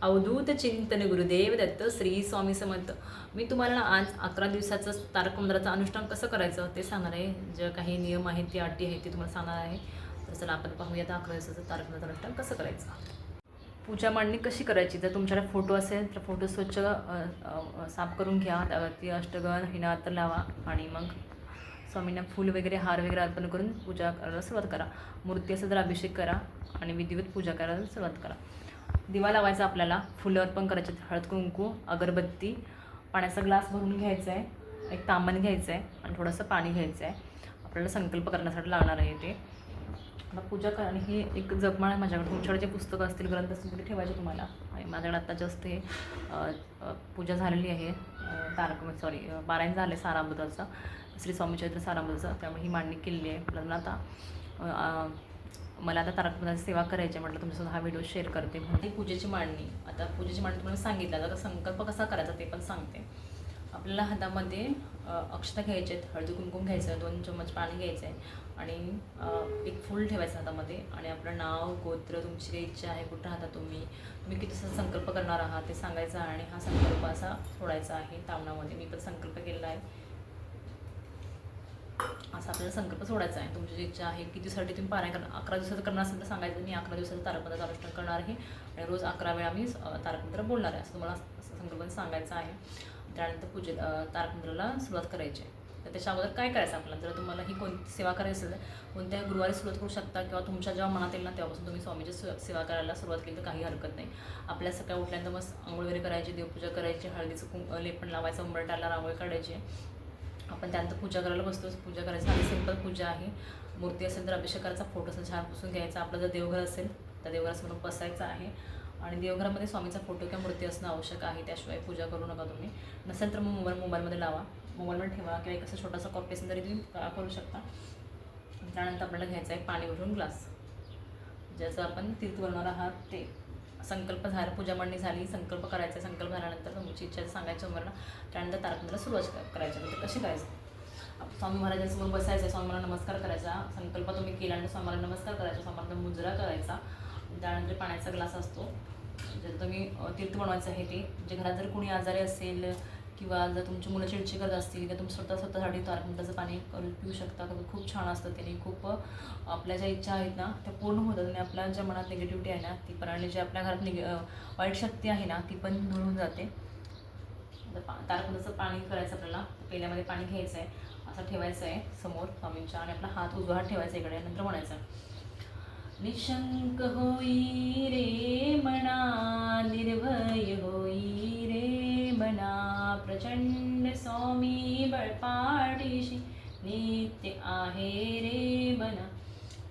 अवधूत चिंतन गुरुदेव दत्त श्री स्वामी समर्थ. मी तुम्हाला आज 11 दिवसाचं तारक मंत्राचं अनुष्ठान कसं करायचं ते सांगणार आहे. जे काही नियम आहेत, ती अटी आहेत, ते तुम्हाला सांगणार आहे. तर चला आपण पाहूया 11 दिवसाचं तारक मंत्राचं अनुष्ठान कसं करायचं. पूजा मांडणी कशी करायची. जर तुमच्याकडे फोटो असेल तर फोटो स्वच्छ साफ करून घ्या. त्यावरती अष्टगण हिनातर लावा आणि मग स्वामींना फूल वगैरे हार वगैरे अर्पण करून पूजा करायला सुरुवात करा. मूर्ती असेल तर अभिषेक करा आणि विधिवत पूजा करायला सुरुवात करा. दिवा लावायचा, आपल्याला फुलं अर्पण करायचे, हळद कुंकू अगरबत्ती, पाण्याचा ग्लास भरून घ्यायचा आहे, एक तांबण घ्यायचं आहे आणि थोडंसं पाणी घ्यायचं आहे. आपल्याला संकल्प करण्यासाठी लागणार आहे ते. आता पूजा करा. आणि हे एक जपमाळ आहे माझ्याकडे. तुमच्याकडे जे पुस्तकं असतील, ग्रंथ असतील, ते ठेवायचे तुम्हाला. आणि माझ्याकडे आत्ता जास्त हे पूजा झालेली आहे. पारायण झालं आहे सारामृताचं, श्री स्वामी चरित्र सारामृताचं. त्यामुळे ही मांडणी केलेली आहे. मला आता तारक मंत्राची सेवा करायची म्हटलं तुमच्यासोबत हा व्हिडिओ शेअर करते. म्हणजे पूजेची मांडणी. आता पूजेची मांडणी तुम्हाला सांगितलं, आता संकल्प कसा करायचा ते पण सांगते. आपल्याला हातामध्ये अक्षता घ्यायचे आहेत, हळदी कुंकुम घ्यायचं आहे, 2 चम्मच पाणी घ्यायचं आहे आणि एक फूल ठेवायचं हातामध्ये. आणि आपलं नाव, गोत्र, तुमची काही इच्छा आहे, कुठं राहता तुम्ही किती संकल्प करणार आहात ते सांगायचं. आणि हा संकल्प असा सोडायचा आहे तामणामध्ये. मी पण संकल्प केलेला आहे. असा आपल्याला संकल्प सोडायचा आहे. तुमची जी इच्छा आहे, किती दिवसासाठी तुम्ही पारायण करणार. 11 दिवसाचं करणार असेल तर सांगायचं, मी 11 दिवसाचं तारक मंत्राचं अनुष्ठान करणार आहे आणि रोज 11 वेळा मी तारक मंत्र बोलणार आहे, असं तुम्हाला संकल्प सांगायचं आहे. त्यानंतर तारक मंत्राला सुरुवात करायची आहे. तर त्याच्या अगोदर काय करायचं आपल्याला. जर तुम्हाला ही कोणती सेवा करायची असेल तर कोणत्या गुरुवारी सुरुवात करू शकता, किंवा तुमच्या जेव्हा मनात येईल ना तेव्हापासून तुम्ही स्वामीची सेवा करायला सुरुवात केली तर काही हरकत नाही. आपल्या सकाळी उठल्यानंतर मस्त आंघोळ वगैरे करायची, देवपूजा करायची, हळदीचं लेपण लावायचं, उंबरठ्याला रांगोळी काढायची. आपण त्यानंतर पूजा करायला बसतो. पूजा करायची आणि सिंपल पूजा आहे. मूर्ती असेल तर अभिषेक करायचा, फोटो असेल छान पुसून घ्यायचा. आपलं जर देवघर असेल तर देवघरासमोर बसायचं आहे आणि देवघरामध्ये स्वामीचा फोटो किंवा मूर्ती असणं आवश्यक आहे. त्याशिवाय पूजा करू नका तुम्ही. नसेल तर मग मोबाईलमध्ये लावा, मोबाईलमध्ये ठेवा, किंवा एक असं छोटासा कॉपी असेल तरी तुम्ही करू शकता. त्यानंतर आपल्याला घ्यायचं आहे पाणी भरून ग्लास, ज्याचं आपण तीर्थ बनवणार आहात ते. संकल्प झाला, पूजा मांडणी झाली, संकल्प करायचा. संकल्प झाल्यानंतर तुमची इच्छा सांगायची समोरना. त्यानंतर तारक मंत्राला सुरुवात करायची. म्हणजे कशी करायचं. स्वामी महाराजांसमोर बसायचं, स्वामी महाराज नमस्कार करायचा. संकल्प तुम्ही केल्यानंतर स्वामी महाराज नमस्कार करायचा, स्वामी महाराज मुजरा करायचा. त्यानंतर पाण्याचा ग्लास असतो, जर तुम्ही तीर्थ बनवायचं आहे ते. जे घरात जर कोणी आजारी असेल किंवा जर तुमची मुलं चिडचिड करत असतील तर तुम्ही स्वतःसाठी तारक मंत्राचं पाणी पिऊ शकता. खूप छान असतं त्याने. खूप आपल्या ज्या इच्छा आहेत ना त्या पूर्ण होतात आणि आपल्या ज्या मनात निगेटिव्हिटी आहे ना ती पण, आणि जे आपल्या घरात वाईट शक्ती आहे ना ती पण दूर होऊन जाते. तारक मंत्राचं पाणी करायचं आपल्याला. पहिल्यामध्ये पाणी घ्यायचं आहे, असं ठेवायचं आहे समोर स्वामींच्या, आणि आपला हात उजवा हात ठेवायचा इकडे. नंतर म्हणायचं, निशंक होई रे मना, निर्भय होई रे मना, प्रचंड स्वामी बळपाठीशी नित्य आहे रे मना.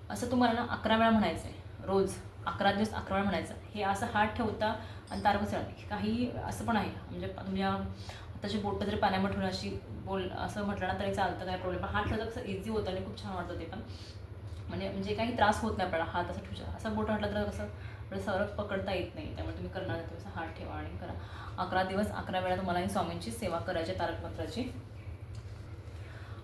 असं तुम्हाला ना 11 वेळा म्हणायचं आहे रोज. 11 दिवस 11 वेळा म्हणायचं. हे असं हात ठेवता आणि तारक मंत्र. काही असं पण आहे, म्हणजे तुमच्या आताची बोटं जरी पाण्यामध्ये ठेवून अशी असं म्हटलं ना तरी चालतं, काय प्रॉब्लेम. पण हात ठेवता कसं इझी होतं आणि खूप छान वाटतं ते पण. म्हणजे काही त्रास होत नाही आपल्याला. हात असं ठेवू असं बोट म्हटलं तर कसं आपल्याला सरळ पकडता येत नाही. त्यामुळे तुम्ही करणार नाही, तसं हात ठेवा आणि करा. 11 दिवस 11 वेळा तुम्हाला ही स्वामींची सेवा करायची तारक मंत्राची.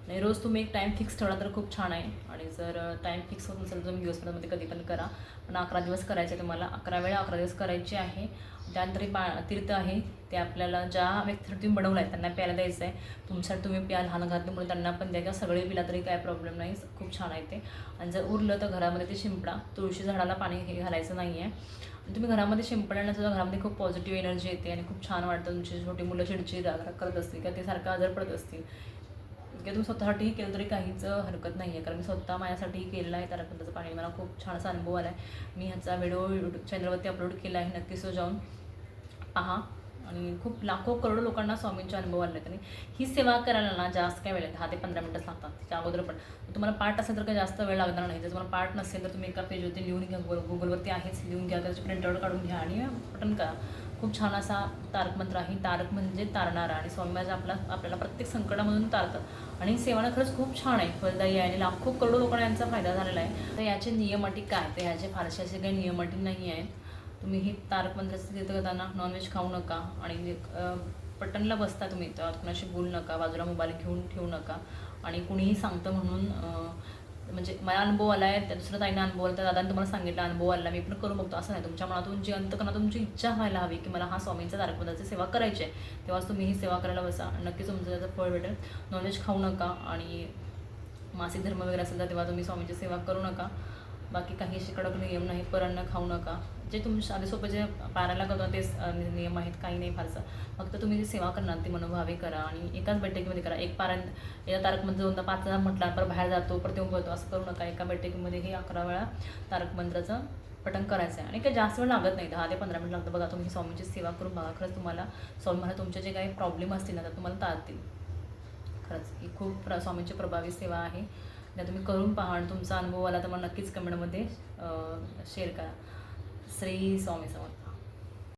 आणि रोज तुम्ही एक टाईम फिक्स ठेवला तर खूप छान आहे. आणि जर टाईम फिक्स होत नसेल तर तुम्ही दिवसभरामध्ये कधी पण करा. पण 11 दिवस करायचे तुम्हाला. 11 वेळा 11 दिवस करायचे आहे. त्यानंतर तीर्थ आहे ते आपल्याला ज्या व्यक्तीसाठी तुम्ही बनवलं आहे त्यांना प्यायला द्यायचं आहे. तुमच्यासाठी तुम्ही प्या, लहान घातल्यामुळे त्यांना पण द्या, किंवा सगळे पिला तरी काय प्रॉब्लेम नाही. खूप छान आहे ते. आणि जर उरलं तर घरामध्ये ते शिंपडा. तुळशी झाडाला पाणी हे घालायचं नाही आहे. आणि तुम्ही घरामध्ये शिंपडल्यानं तुझ्या घरामध्ये खूप पॉझिटिव्ह एनर्जी येते आणि खूप छान वाटतं. तुमची छोटी मुलं चिडचिड करत असतील किंवा ते सारखं आजार पडत असतील किंवा तुम्ही स्वतःसाठीही केलं तरी काहीच हरकत नाही आहे. कारण मी स्वतः माझ्यासाठीही केलेलं आहे तारक मंत्राचं पाणी. मला खूप छान असा अनुभव आला आहे. मी ह्याचा व्हिडिओ यूट्यूब चॅनलवरती अपलोड केला आहे, नक्कीच जाऊन पहा. आणि खूप लाखो करोडो लोकांना स्वामींचे अनुभव आले आहेत. आणि ही सेवा करायला ना जास्त काय वेळ आहे, 10 ते 15 मिनटच लागतात. त्या अगोदर पण तुम्हाला पाठ असेल तर काही जास्त वेळ लागणार नाही. जर तुम्हाला पाठ नसेल तर तुम्ही एका पेजवरती लिहून घ्या, गुगलवरती आहेच, लिहून घ्या, त्याची प्रिंटआउट काढून घ्या आणि पठण करा. खूप छान असा तारक मंत्र आहे. तारक म्हणजे तारणारा, आणि स्वामी महाराज आपल्याला प्रत्येक संकटामधून तारतात. आणि सेवाना खरंच खूप छान आहे, फलदायी आहे आणि लाखो करोडो लोकांना यांचा फायदा झालेला आहे. तर याचे नियम अटी काय, तर ह्याचे फारसे असे काही नियम अटी नाही आहेत. तुम्ही ही तारक मंत्राचं तीर्थ करताना नॉनव्हेज खाऊ नका. आणि पटनला बसता तुम्ही तर कुणाशी बोलू नका, बाजूला मोबाईल घेऊन ठेवू नका. आणि कुणीही सांगतं म्हणून म्हणजे मला अनुभव आला आहे, त्या दुसऱ्या ताईंना अनुभव आला, त्या दादाने तुम्हाला सांगितलं अनुभव आला, मी पण करून बघतो असं नाही. तुमच्या मनातून जी अंतकरणात तुमची इच्छा व्हायला हवी की मला हा स्वामींचा तारकमंत्राची सेवा करायची आहे, तेव्हाच तुम्ही ही सेवा करायला बसा. नक्कीच तुमचं त्याचं फळ भेटेल. नॉनव्हेज खाऊ नका आणि मासिक धर्म वगैरे असेल तर तेव्हा तुम्ही स्वामींची सेवा करू नका. बाकी काही असे कडक नियम नाही. परान्न खाऊ नका. जे तुम्ही साधे सोपे जे पारायला करतो तेच नियम आहेत, काही नाही फारसं. फक्त तुम्ही जी सेवा करणार ती मनोभावे करा आणि एकाच बैठकीमध्ये करा. एक पारायण या तारक मंत्र दोनदा 5 म्हटला पर बाहेर जातो परत येऊन बोलतो असं करू नका. एका बैठकीमध्ये हे 11 वेळा तारक मंत्राचं पठण करायचं आहे आणि काही जास्त वेळ लागत नाही, 10 ते 15 मिनिट लागतं. बघा तुम्ही स्वामींची सेवा करून बघा, खरंच तुम्हाला स्वामी मला तुमचे जे काही प्रॉब्लेम असतील ना तर तुम्हाला टाळतील. खरंच ही खूप स्वामींची प्रभावी सेवा आहे. त्या तुम्ही करून पहा आणि तुमचा अनुभव आला तर मला नक्कीच कमेंटमध्ये शेअर करा. श्री स्वामी समर्थ.